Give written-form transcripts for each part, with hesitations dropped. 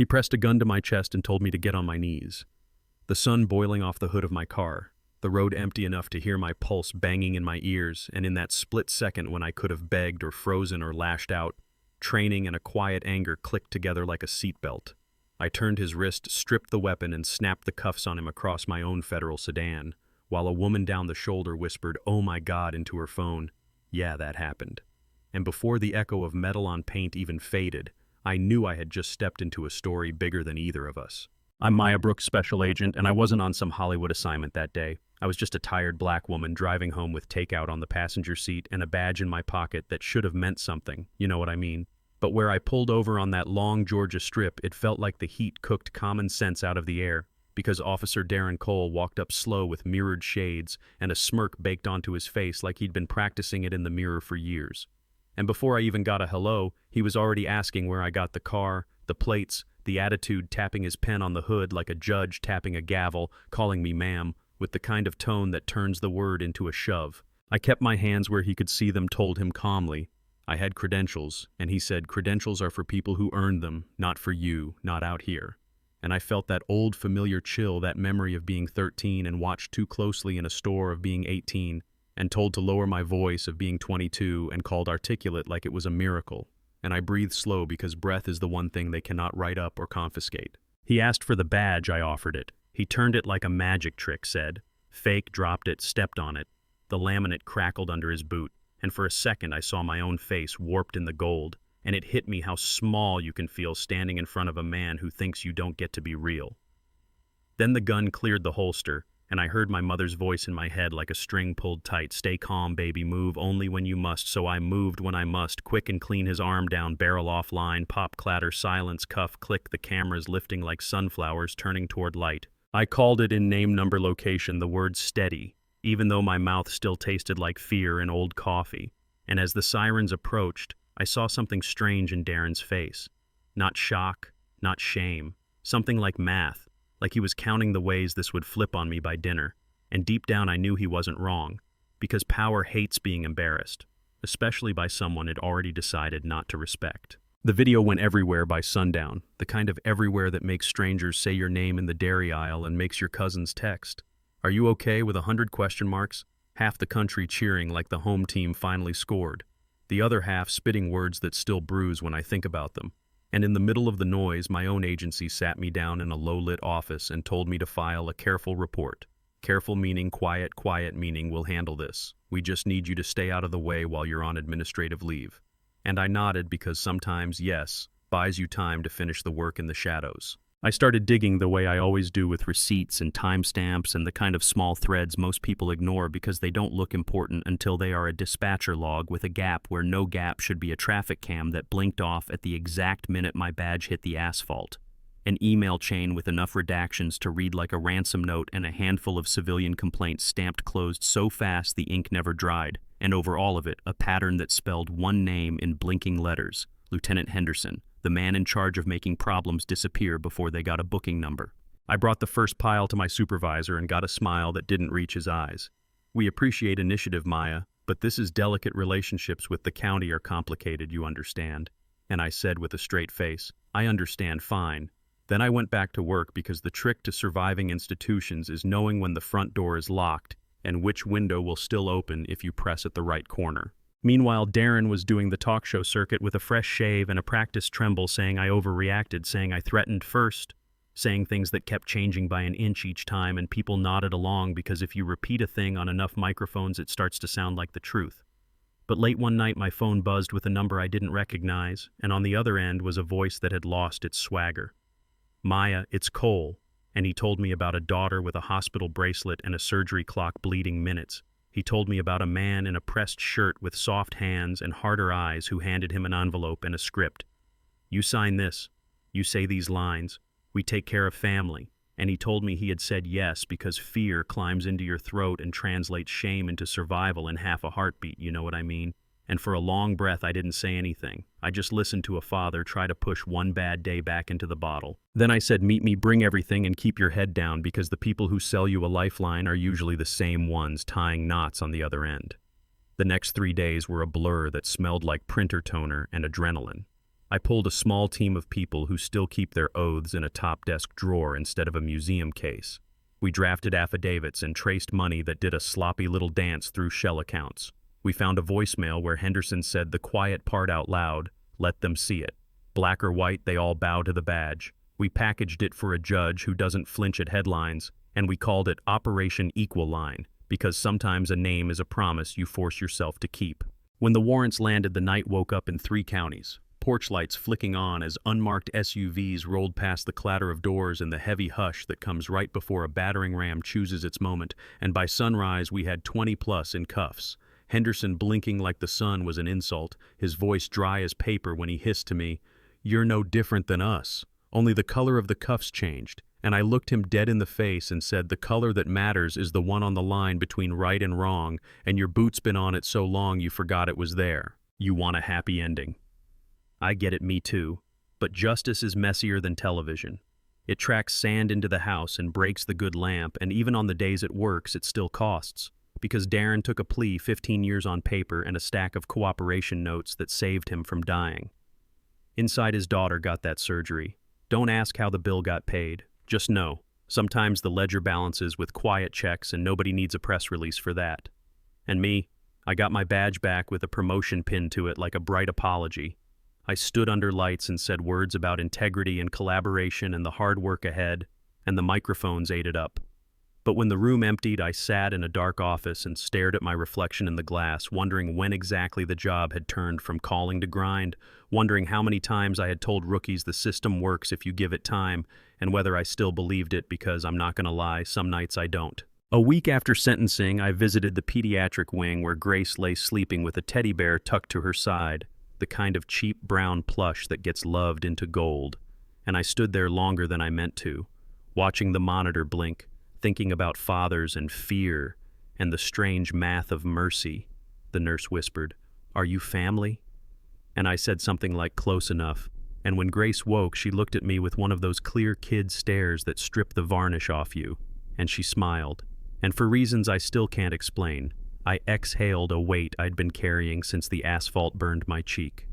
He pressed a gun to my chest and told me to get on my knees. The sun boiling off the hood of my car, the road empty enough to hear my pulse banging in my ears, and in that split second when I could have begged or frozen or lashed out, training and a quiet anger clicked together like a seatbelt. I turned his wrist, stripped the weapon, and snapped the cuffs on him across my own federal sedan, while a woman down the shoulder whispered, "Oh my God," into her phone. Yeah, that happened. And before the echo of metal on paint even faded, I knew I had just stepped into a story bigger than either of us. I'm Maya Brooks' special agent, and I wasn't on some Hollywood assignment that day. I was just a tired black woman driving home with takeout on the passenger seat and a badge in my pocket that should have meant something, you know what I mean. But where I pulled over on that long Georgia strip, it felt like the heat cooked common sense out of the air, because Officer Darren Cole walked up slow with mirrored shades and a smirk baked onto his face like he'd been practicing it in the mirror for years. And before I even got a hello, he was already asking where I got the car, the plates, the attitude, tapping his pen on the hood like a judge tapping a gavel, calling me ma'am, with the kind of tone that turns the word into a shove. I kept my hands where he could see them, told him calmly I had credentials, and he said credentials are for people who earned them, not for you, not out here. And I felt that old familiar chill, that memory of being 13 and watched too closely in a store, of being 18, and told to lower my voice, of being 22 and called articulate like it was a miracle. And I breathed slow because breath is the one thing they cannot write up or confiscate. He asked for the badge, I offered it. He turned it like a magic trick, said. Fake, dropped it, stepped on it. The laminate crackled under his boot, and for a second I saw my own face warped in the gold, and it hit me how small you can feel standing in front of a man who thinks you don't get to be real. Then the gun cleared the holster, and I heard my mother's voice in my head like a string pulled tight. Stay calm, baby, move only when you must. So I moved when I must, quick and clean, his arm down, barrel offline, pop, clatter, silence, cuff, click, the cameras lifting like sunflowers turning toward light. I called it in name, number, location, the word steady, even though my mouth still tasted like fear and old coffee. And as the sirens approached, I saw something strange in Darren's face. Not shock, not shame, something like math. Like he was counting the ways this would flip on me by dinner, and deep down I knew he wasn't wrong, because power hates being embarrassed, especially by someone it already decided not to respect. The video went everywhere by sundown, the kind of everywhere that makes strangers say your name in the dairy aisle and makes your cousins text, "Are you okay?" with 100 question marks, half the country cheering like the home team finally scored, the other half spitting words that still bruise when I think about them. And in the middle of the noise, my own agency sat me down in a low-lit office and told me to file a careful report. Careful meaning quiet, quiet meaning we'll handle this. We just need you to stay out of the way while you're on administrative leave. And I nodded because sometimes, yes, buys you time to finish the work in the shadows. I started digging the way I always do, with receipts and timestamps and the kind of small threads most people ignore because they don't look important until they are a dispatcher log with a gap where no gap should be, a traffic cam that blinked off at the exact minute my badge hit the asphalt, an email chain with enough redactions to read like a ransom note, and a handful of civilian complaints stamped closed so fast the ink never dried, and over all of it, a pattern that spelled one name in blinking letters, Lieutenant Henderson, the man in charge of making problems disappear before they got a booking number. I brought the first pile to my supervisor and got a smile that didn't reach his eyes. "We appreciate initiative, Maya, but this is delicate. Relationships with the county are complicated, you understand." And I said with a straight face, "I understand, fine." Then I went back to work, because the trick to surviving institutions is knowing when the front door is locked and which window will still open if you press at the right corner. Meanwhile, Darren was doing the talk show circuit with a fresh shave and a practiced tremble, saying I overreacted, saying I threatened first, saying things that kept changing by an inch each time, and people nodded along because if you repeat a thing on enough microphones it starts to sound like the truth. But late one night my phone buzzed with a number I didn't recognize, and on the other end was a voice that had lost its swagger. "Maya, it's Cole," and he told me about a daughter with a hospital bracelet and a surgery clock bleeding minutes. He told me about a man in a pressed shirt with soft hands and harder eyes who handed him an envelope and a script. "You sign this. You say these lines. We take care of family." And he told me he had said yes because fear climbs into your throat and translates shame into survival in half a heartbeat, you know what I mean? And for a long breath I didn't say anything. I just listened to a father try to push one bad day back into the bottle. Then I said, "Meet me, bring everything, and keep your head down, because the people who sell you a lifeline are usually the same ones tying knots on the other end." The next 3 days were a blur that smelled like printer toner and adrenaline. I pulled a small team of people who still keep their oaths in a top desk drawer instead of a museum case. We drafted affidavits and traced money that did a sloppy little dance through shell accounts. We found a voicemail where Henderson said the quiet part out loud, "Let them see it." Black or white, they all bow to the badge. We packaged it for a judge who doesn't flinch at headlines, and we called it Operation Equal Line, because sometimes a name is a promise you force yourself to keep. When the warrants landed, the night woke up in 3 counties. Porch lights flicking on as unmarked SUVs rolled past the clatter of doors and the heavy hush that comes right before a battering ram chooses its moment, and by sunrise we had 20+ in cuffs. Henderson blinking like the sun was an insult, his voice dry as paper when he hissed to me, "You're no different than us. Only the color of the cuffs changed." And I looked him dead in the face and said, "The color that matters is the one on the line between right and wrong, and your boot's been on it so long you forgot it was there. You want a happy ending." I get it, me too. But justice is messier than television. It tracks sand into the house and breaks the good lamp, and even on the days it works, it still costs. Because Darren took a plea, 15 years on paper, and a stack of cooperation notes that saved him from dying. Inside, his daughter got that surgery. Don't ask how the bill got paid. Just know, sometimes the ledger balances with quiet checks and nobody needs a press release for that. And me, I got my badge back with a promotion pinned to it like a bright apology. I stood under lights and said words about integrity and collaboration and the hard work ahead, and the microphones ate it up. But when the room emptied, I sat in a dark office and stared at my reflection in the glass, wondering when exactly the job had turned from calling to grind, wondering how many times I had told rookies the system works if you give it time, and whether I still believed it, because I'm not gonna lie, some nights I don't. A week after sentencing, I visited the pediatric wing where Grace lay sleeping with a teddy bear tucked to her side, the kind of cheap brown plush that gets loved into gold. And I stood there longer than I meant to, watching the monitor blink, thinking about fathers and fear and the strange math of mercy. The nurse whispered, "Are you family?" And I said something like, "Close enough." And when Grace woke, she looked at me with one of those clear kid stares that strip the varnish off you, and she smiled. And for reasons I still can't explain, I exhaled a weight I'd been carrying since the asphalt burned my cheek.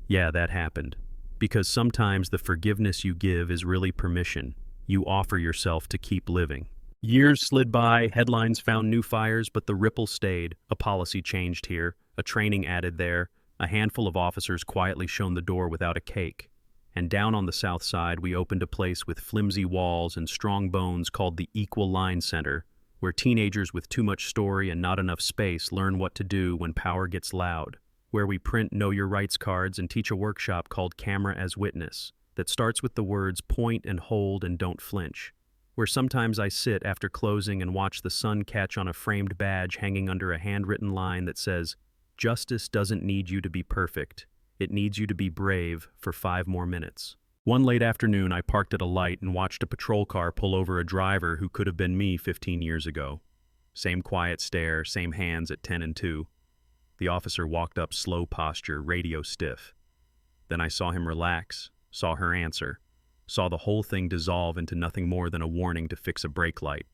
Yeah, that happened. Because sometimes the forgiveness you give is really permission. You offer yourself to keep living. Years slid by, headlines found new fires, but the ripple stayed. A policy changed here, a training added there, a handful of officers quietly shown the door without a cake. And down on the south side, we opened a place with flimsy walls and strong bones called the Equal Line Center, where teenagers with too much story and not enough space learn what to do when power gets loud, where we print Know Your Rights cards and teach a workshop called Camera as Witness that starts with the words point and hold and don't flinch, where sometimes I sit after closing and watch the sun catch on a framed badge hanging under a handwritten line that says, "Justice doesn't need you to be perfect. It needs you to be brave for 5 more minutes." One late afternoon, I parked at a light and watched a patrol car pull over a driver who could have been me 15 years ago. Same quiet stare, same hands at 10 and 2. The officer walked up, slow posture, radio stiff. Then I saw him relax, saw her answer, saw the whole thing dissolve into nothing more than a warning to fix a brake light.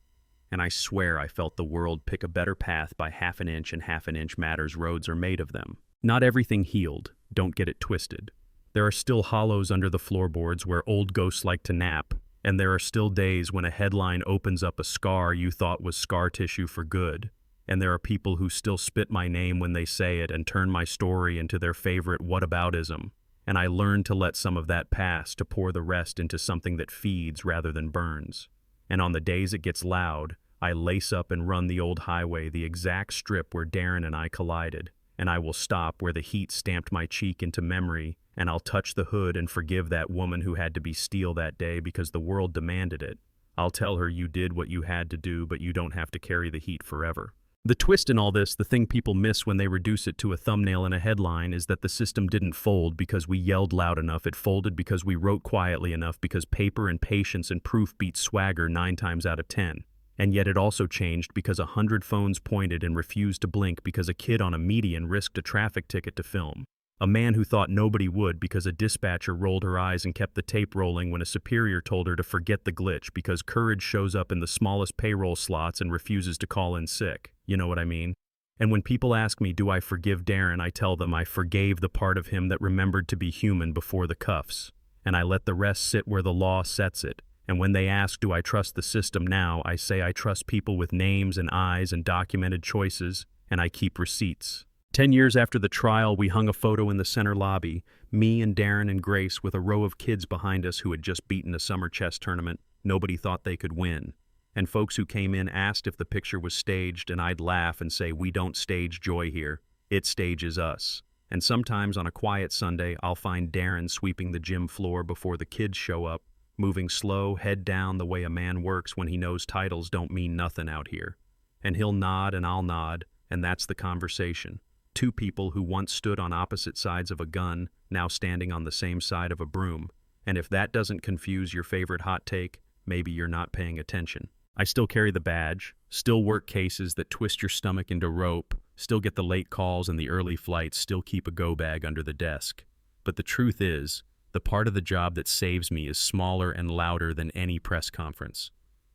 And I swear I felt the world pick a better path by half an inch, and half an inch matters. Roads are made of them. Not everything healed, don't get it twisted. There are still hollows under the floorboards where old ghosts like to nap, and there are still days when a headline opens up a scar you thought was scar tissue for good. And there are people who still spit my name when they say it and turn my story into their favorite whataboutism. And I learned to let some of that pass to pour the rest into something that feeds rather than burns. And on the days it gets loud, I lace up and run the old highway, the exact strip where Darren and I collided. And I will stop where the heat stamped my cheek into memory, and I'll touch the hood and forgive that woman who had to be steel that day because the world demanded it. I'll tell her you did what you had to do, but you don't have to carry the heat forever. The twist in all this, the thing people miss when they reduce it to a thumbnail and a headline, is that the system didn't fold because we yelled loud enough. It folded because we wrote quietly enough, because paper and patience and proof beat swagger 9 times out of 10. And yet it also changed because 100 phones pointed and refused to blink because a kid on a median risked a traffic ticket to film. A man who thought nobody would because a dispatcher rolled her eyes and kept the tape rolling when a superior told her to forget the glitch, because courage shows up in the smallest payroll slots and refuses to call in sick. You know what I mean? And when people ask me, do I forgive Darren, I tell them I forgave the part of him that remembered to be human before the cuffs, and I let the rest sit where the law sets it. And when they ask, do I trust the system now, I say I trust people with names and eyes and documented choices, and I keep receipts. 10 years after the trial, we hung a photo in the center lobby, me and Darren and Grace with a row of kids behind us who had just beaten a summer chess tournament nobody thought they could win. And folks who came in asked if the picture was staged, and I'd laugh and say, we don't stage joy here, it stages us. And sometimes on a quiet Sunday, I'll find Darren sweeping the gym floor before the kids show up, moving slow, head down the way a man works when he knows titles don't mean nothing out here. And he'll nod and I'll nod, and that's the conversation. Two people who once stood on opposite sides of a gun, now standing on the same side of a broom. And if that doesn't confuse your favorite hot take, maybe you're not paying attention. I still carry the badge, still work cases that twist your stomach into rope, still get the late calls and the early flights, still keep a go bag under the desk. But the truth is, the part of the job that saves me is smaller and louder than any press conference.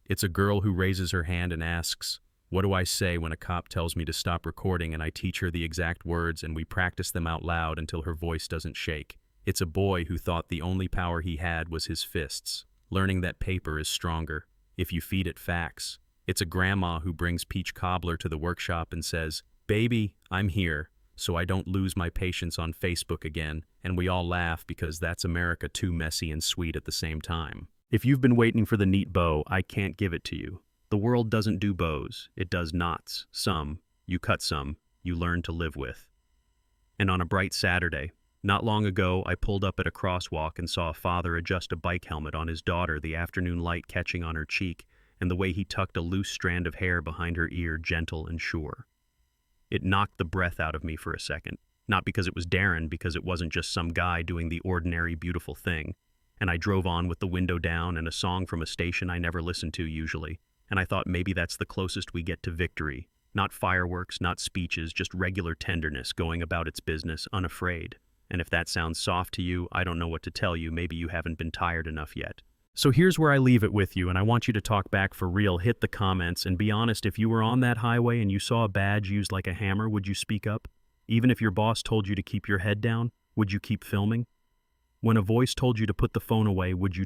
It's a girl who raises her hand and asks, what do I say when a cop tells me to stop recording, and I teach her the exact words and we practice them out loud until her voice doesn't shake. It's a boy who thought the only power he had was his fists, learning that paper is stronger if you feed it facts. It's a grandma who brings peach cobbler to the workshop and says, baby, I'm here, so I don't lose my patience on Facebook again, and we all laugh because that's America too messy and sweet at the same time. If you've been waiting for the neat bow, I can't give it to you. The world doesn't do bows, it does knots. Some, you cut some, you learn to live with. And on a bright Saturday, not long ago, I pulled up at a crosswalk and saw a father adjust a bike helmet on his daughter, the afternoon light catching on her cheek, and the way he tucked a loose strand of hair behind her ear, gentle and sure. It knocked the breath out of me for a second, not because it was Darren, because it wasn't just some guy doing the ordinary beautiful thing. And I drove on with the window down and a song from a station I never listen to usually, and I thought maybe that's the closest we get to victory. Not fireworks, not speeches, just regular tenderness going about its business, unafraid. And if that sounds soft to you, I don't know what to tell you. Maybe you haven't been tired enough yet. So here's where I leave it with you, and I want you to talk back for real. Hit the comments and be honest. If you were on that highway and you saw a badge used like a hammer, would you speak up? Even if your boss told you to keep your head down, would you keep filming? When a voice told you to put the phone away, would you